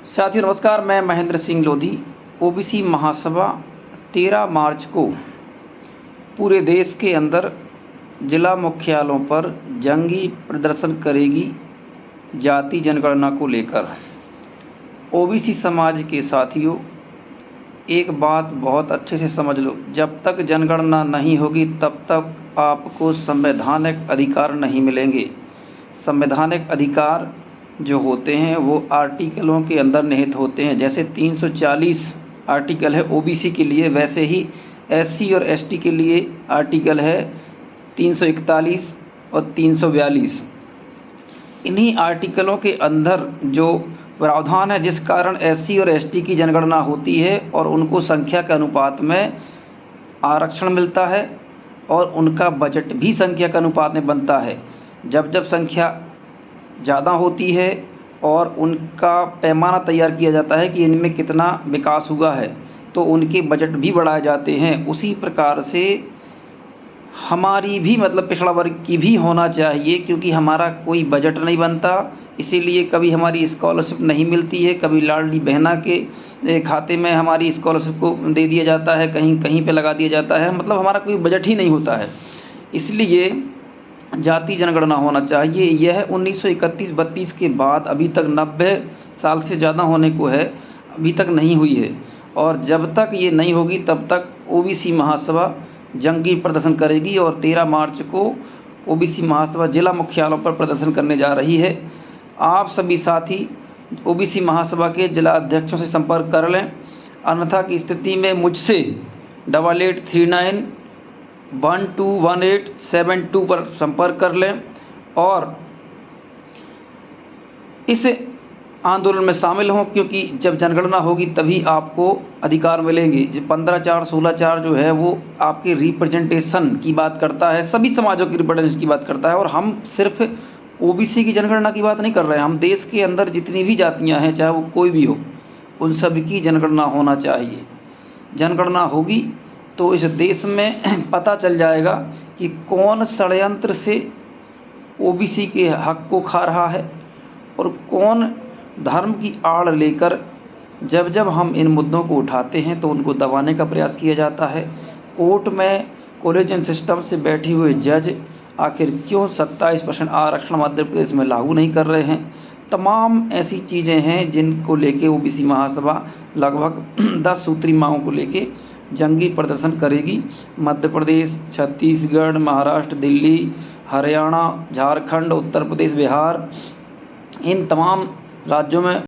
साथियों नमस्कार, मैं महेंद्र सिंह लोधी। ओबीसी महासभा 13 मार्च को पूरे देश के अंदर जिला मुख्यालयों पर जंगी प्रदर्शन करेगी। जाति जनगणना को लेकर ओबीसी समाज के साथियों, एक बात बहुत अच्छे से समझ लो, जब तक जनगणना नहीं होगी तब तक आपको संवैधानिक अधिकार नहीं मिलेंगे। संवैधानिक अधिकार जो होते हैं वो आर्टिकलों के अंदर निहित होते हैं। जैसे 340 आर्टिकल है ओबीसी के लिए, वैसे ही एससी और एसटी के लिए आर्टिकल है 341 और 342। इन्हीं आर्टिकलों के अंदर जो प्रावधान है जिस कारण एससी और एसटी की जनगणना होती है और उनको संख्या के अनुपात में आरक्षण मिलता है और उनका बजट भी संख्या के अनुपात में बनता है। जब जब संख्या ज़्यादा होती है और उनका पैमाना तैयार किया जाता है कि इनमें कितना विकास हुआ है, तो उनके बजट भी बढ़ाए जाते हैं। उसी प्रकार से हमारी भी पिछड़ा वर्ग की भी होना चाहिए, क्योंकि हमारा कोई बजट नहीं बनता, इसीलिए कभी हमारी स्कॉलरशिप नहीं मिलती है, कभी लाडली बहना के खाते में हमारी स्कॉलरशिप को दे दिया जाता है, कहीं कहीं पे लगा दिया जाता है। हमारा कोई बजट ही नहीं होता है। इसलिए जाति जनगणना होना चाहिए। यह 1931-32 के बाद अभी तक 90 साल से ज़्यादा होने को है, अभी तक नहीं हुई है। और जब तक ये नहीं होगी तब तक ओबीसी महासभा जंगी प्रदर्शन करेगी। और 13 मार्च को ओबीसी महासभा जिला मुख्यालयों पर प्रदर्शन करने जा रही है। आप सभी साथी ओबीसी महासभा के जिला अध्यक्षों से संपर्क कर लें, अन्यथा की स्थिति में मुझसे 8839121872 पर संपर्क कर लें और इस आंदोलन में शामिल हों, क्योंकि जब जनगणना होगी तभी आपको अधिकार मिलेंगे। जो 15/4 16/4 जो है वो आपके रिप्रेजेंटेशन की बात करता है, सभी समाजों की रिप्रेजेंटेशन की बात करता है। और हम सिर्फ ओबीसी की जनगणना की बात नहीं कर रहे हैं, हम देश के अंदर जितनी भी जातियां हैं, चाहे वो कोई भी हो, उन सभी की जनगणना होना चाहिए। जनगणना होगी तो इस देश में पता चल जाएगा कि कौन षड्यंत्र से ओबीसी के हक को खा रहा है और कौन धर्म की आड़ लेकर जब जब हम इन मुद्दों को उठाते हैं तो उनको दबाने का प्रयास किया जाता है। कोर्ट में कोलिजन सिस्टम से बैठे हुए जज आखिर क्यों 27% आरक्षण मध्य प्रदेश में लागू नहीं कर रहे हैं। तमाम ऐसी चीज़ें हैं जिनको लेके ओबीसी महासभा लगभग 10 सूत्री मांगों को लेके जंगी प्रदर्शन करेगी। मध्य प्रदेश, छत्तीसगढ़, महाराष्ट्र, दिल्ली, हरियाणा, झारखंड, उत्तर प्रदेश, बिहार, इन तमाम राज्यों में